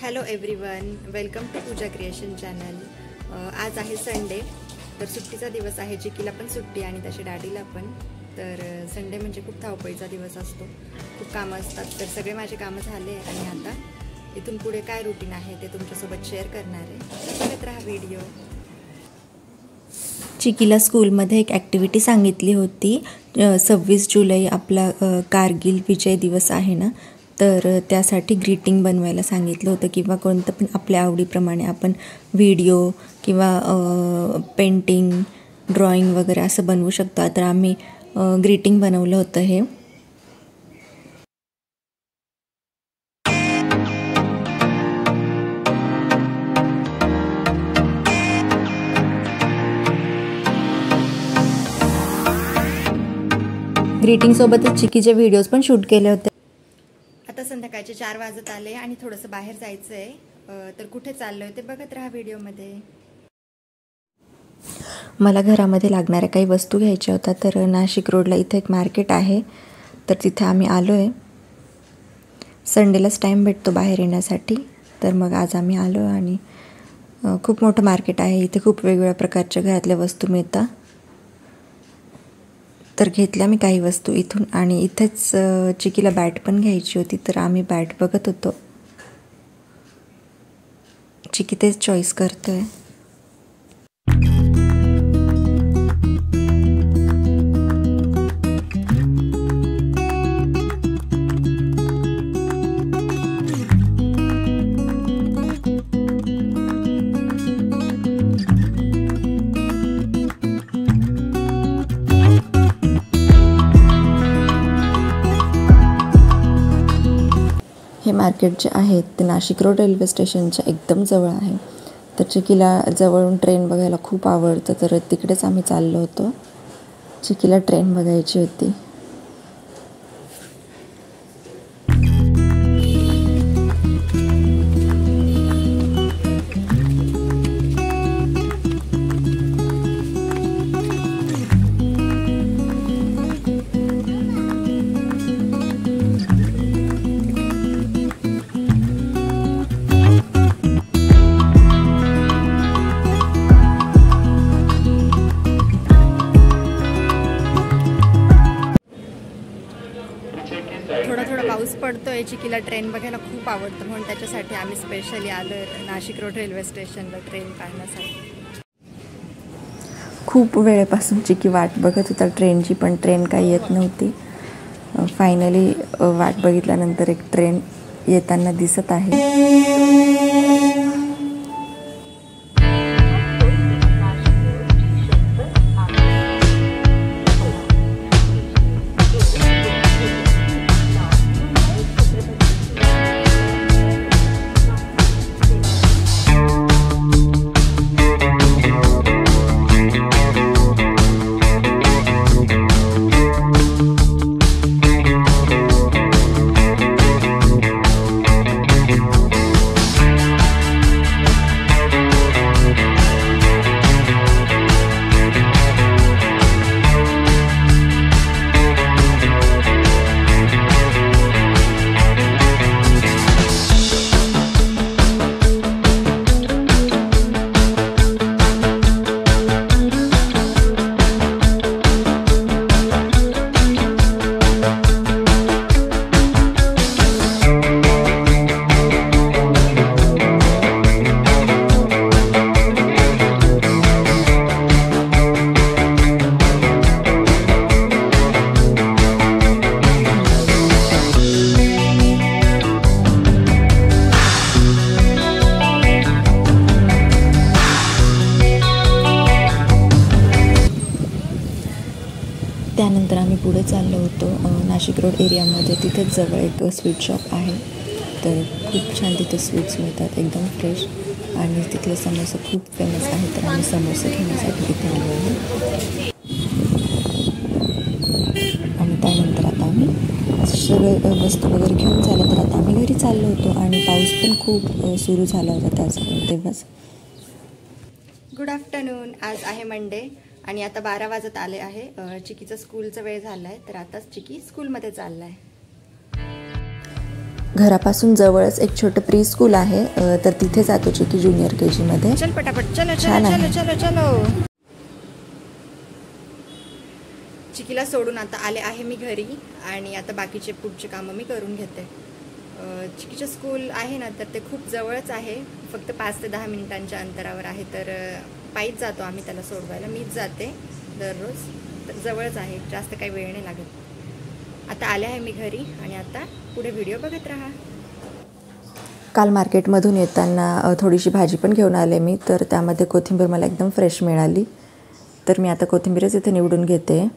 Hello everyone, welcome to Pooja creation channel. आज आहे Sunday, तर सुट्टीचा दिवस आहे। चिकीला पण सुट्टी आणि त्याच्या डॅडीला पण। तर संडे म्हणजे खूप धावपळीचा दिवस असतो, खूप कामं असतात। तर सगळे माझे कामं झाले आणि आता इथून पुढे काय रुटीन आहे ते तुमच्यासोबत शेअर करणार आहे। बघत राहा व्हिडिओ। चिकीला स्कूलमध्ये एक ॲक्टिव्हिटी सांगितली होती। 26 जुलै आपला कारगिल विजय दिवस आहे ना, तर त्यासाठी ग्रीटिंग बनवायला सांगितलं होतं किंवा कोणतं पण आपल्या आवडीप्रमाणे आपण व्हिडिओ किंवा पेंटिंग, ड्रॉइंग वगैरे असं बनवू शकतो। तर आम्ही ग्रीटिंग बनवलं होतं हे। ग्रीटिंग सोबतच चिकीचे व्हिडिओज पण शूट केले होते। आता संध्याकाळचे 4 वाजत आले आणि थोडंसं बाहेर जायचं आहे। तर कुठे चाललोय ते बघत राहा व्हिडिओमध्ये। मला घरामध्ये लागणाऱ्या काही वस्तू घ्यायच्या होत्या, तर नाशिक रोडला इथे एक मार्केट आहे, तर तिथे आम्ही आलो आहे। संडेलाच टाईम भेटतो बाहेर येण्यासाठी, तर मग आज आम्ही आलो आणि खूप मोठं मार्केट आहे। इथे खूप वेगवेगळ्या प्रकारच्या घरातल्या वस्तू मिळतात। तर घेतल्या मी काही वस्तू इथून आणि इथेच चिकीला बॅट पण घ्यायची होती, तर आम्ही बॅट बघत होतो। चिकी तेच चॉईस करतोय। हे मार्केट जे आहे ते नाशिक रोड रेल्वे स्टेशनच्या एकदम जवळ आहे। तर चिकीला जवळून ट्रेन बघायला खूप आवडतं, तर तिकडेच आम्ही चाललो होतो। चिकीला ट्रेन बघायची होती। थोडा पाऊस पडतोय। चिकीला ट्रेन बघायला खूप आवडतं, म्हणून त्याच्यासाठी आम्ही स्पेशली आलो नाशिक रोड रेल्वे स्टेशनला ट्रेन पाहण्यासाठी। खूप वेळेपासून चिकी वाट बघत होता ट्रेनची, पण ट्रेन काही येत नव्हती। फायनली वाट बघितल्यानंतर एक ट्रेन येताना दिसत आहे। त्यानंतर आम्ही पुढे चाललो होतो नाशिक रोड एरियामध्ये। तिथेच जवळ एक स्वीट शॉप आहे, तर खूप छान तिथे स्वीट्स मिळतात, एकदम फ्रेश, आणि तिथले समोसे खूप फेमस आहे। तर आम्ही समोसे घेण्यासाठी तिथे आलो आहे आणि त्यानंतर आता आम्ही सगळे वस्तू वगैरे घेऊन झालं, तर आता आम्ही घरी चाललो होतो आणि पाऊस पण खूप सुरू झाला होता तेव्हाच। Good afternoon. आज आहे मंडे आणि आता 12 वाजत आले आहे। चिकीचा स्कूलचा वेळ झालाय, तर आताच चिकी स्कूलमध्ये चाललाय। घरापासून जवळच एक छोटं प्री स्कूल आहे, तर तिथे जातो चिकी ज्युनियर KG मध्ये. चल पटापट, चलो छान चलो आहे. चलो चलो चलो. चिकीला सोडून आता आले आहे मी घरी आणि आता बाकीचे पुढचे कामं मी करून घेते. चिकीचं स्कूल आहे ना, तर ते खूप जवळच आहे, फक्त 5 ते 10 मिनिटांच्या अंतरावर आहे. तर पायीच जातो आम्ही त्याला सोडवायला, मीच जाते दररोज. तर जवळच आहे, जास्त काही वेळ नाही लागत. आता आले आहे मी घरी आणि आता पुढे व्हिडिओ बघत राहा. काल मार्केटमधून येताना थोडीशी भाजी पण घेऊन आले मी, तर त्यामध्ये कोथिंबीर मला एकदम फ्रेश मिळाली, तर मी आता कोथिंबीरच इथे निवडून घेते.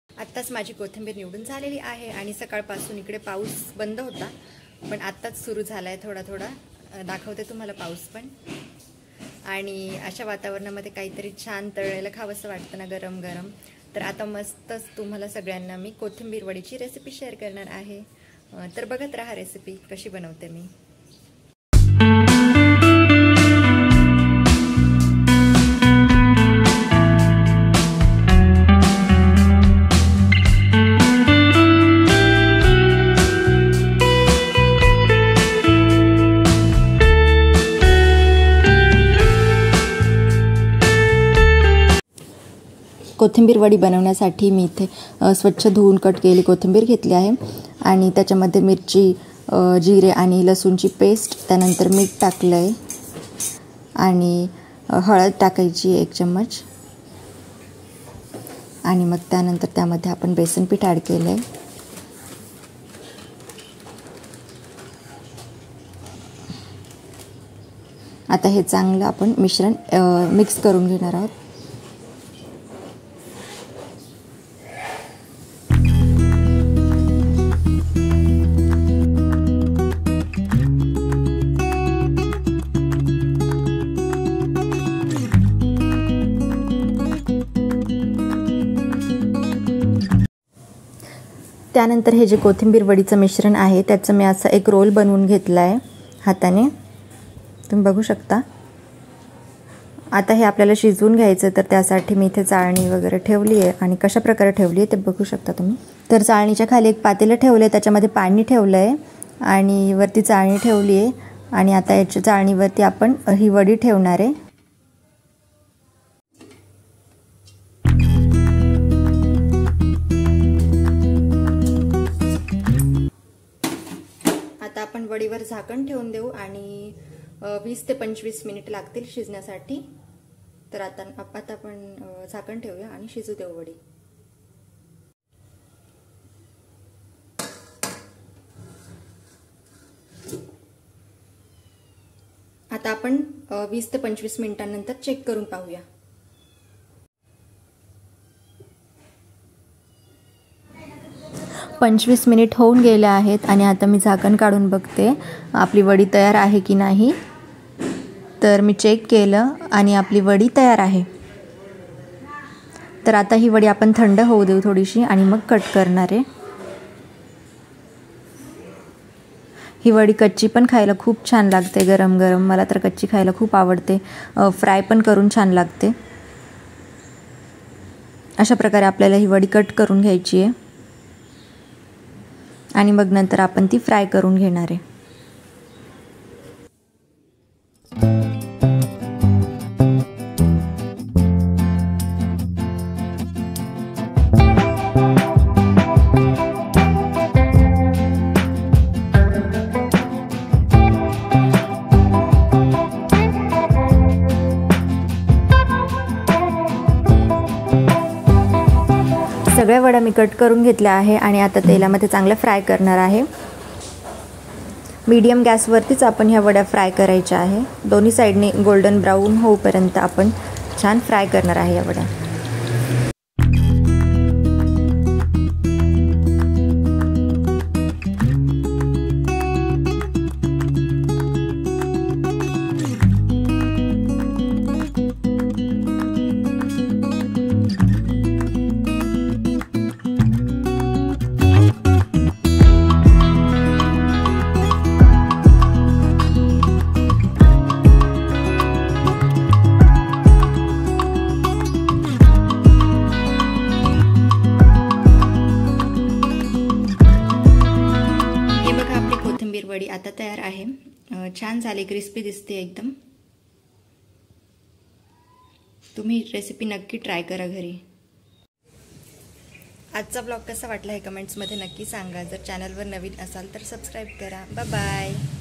आत्ताच माझी कोथिंबीर निवडून झालेली आहे आणि सकाळपासून इकडे पाऊस बंद होता, पण आत्ताच सुरू झाला आहे थोडा थोडा. दाखवते तुम्हाला पाऊस पण. आणि अशा वातावरणामध्ये काहीतरी छान तळलेलं खावंसं वाटतं ना, गरम गरम. तर आता मस्तच तुम्हाला सगळ्यांना मी कोथिंबीर वडीची रेसिपी शेअर करणार आहे. तर बघत राहा रेसिपी कशी बनवते मी. कोथिंबीर वडी बनवण्यासाठी मी इथे स्वच्छ धुवून कट केलेली कोथिंबीर घेतली आहे आणि त्याच्यामध्ये मिरची, जिरे आणि लसूणची पेस्ट, त्यानंतर मीठ टाकलं आहे आणि हळद टाकायची 1 चम्मच आणि मग त्यानंतर त्यामध्ये आपण बेसन पीठ ॲड केलं आहे. आता हे चांगलं आपण मिश्रण मिक्स करून घेणार आहोत. त्यानंतर हे जे कोथिंबीर वडीचं मिश्रण आहे त्याचं मी असं एक रोल बनवून घेतला आहे हाताने, तुम्ही बघू शकता. आता हे आपल्याला शिजवून घ्यायचं, तर त्यासाठी मी इथे चाळणी वगैरे ठेवली आहे आणि कशा प्रकारे ठेवली आहे ते बघू शकता तुम्ही. तर चाळणीच्या खाली एक पातेलं ठेवलं आहे, त्याच्यामध्ये पाणी ठेवलं आहे आणि वरती चाळणी ठेवली आहे आणि आता याच्या चाळणीवरती आपण ही वडी ठेवणार आहे. आता आपण वडीवर झाकण ठेवून देऊ आणि 20 ते 25 मिनिट लागतील शिजण्यासाठी. तर आता आपण झाकण ठेवूया आणि शिजू देऊ वडी. आता आपण 20 ते 25 मिनिटांनंतर चेक करून पाहूया. पंचवीस मिनिट होऊन गेले आहेत आणि आता मी झाकण काढून बघते आपली वडी तयार आहे की नाही. तर मी चेक केलं आणि आपली वडी तयार आहे. तर आता ही वडी आपण थंड होऊ देऊ थोडीशी आणि मग कट करणार आहे. ही वडी कच्ची पण खायला खूप छान लागते, गरम गरम. मला तर कच्ची खायला खूप आवडते, फ्राय पण करून छान लागते. अशा प्रकारे आपल्याला ही वडी कट करून घ्यायची आहे आणि मग नंतर आपण ती फ्राय करून घेणार आहे. सगळ्या वड्या मी कट करून घेतल्या आहे आणि आता तेलामध्ये चांगलं फ्राय करणार आहे. मीडियम गॅसवरतीच आपण ह्या वड्या फ्राय करायच्या आहे. दोन्ही साईडने गोल्डन ब्राऊन होईपर्यंत आपण छान फ्राय करणार आहे या वड्या. छान झाली, क्रिस्पी दिसते एकदम. तुम्ही रेसिपी नक्की ट्राय करा घरी. आजचा ब्लॉग कसा वाटला हे कमेंट्समध्ये नक्की सांगा. जर चॅनलवर नवीन असाल तर सबस्क्राईब करा. Bye bye.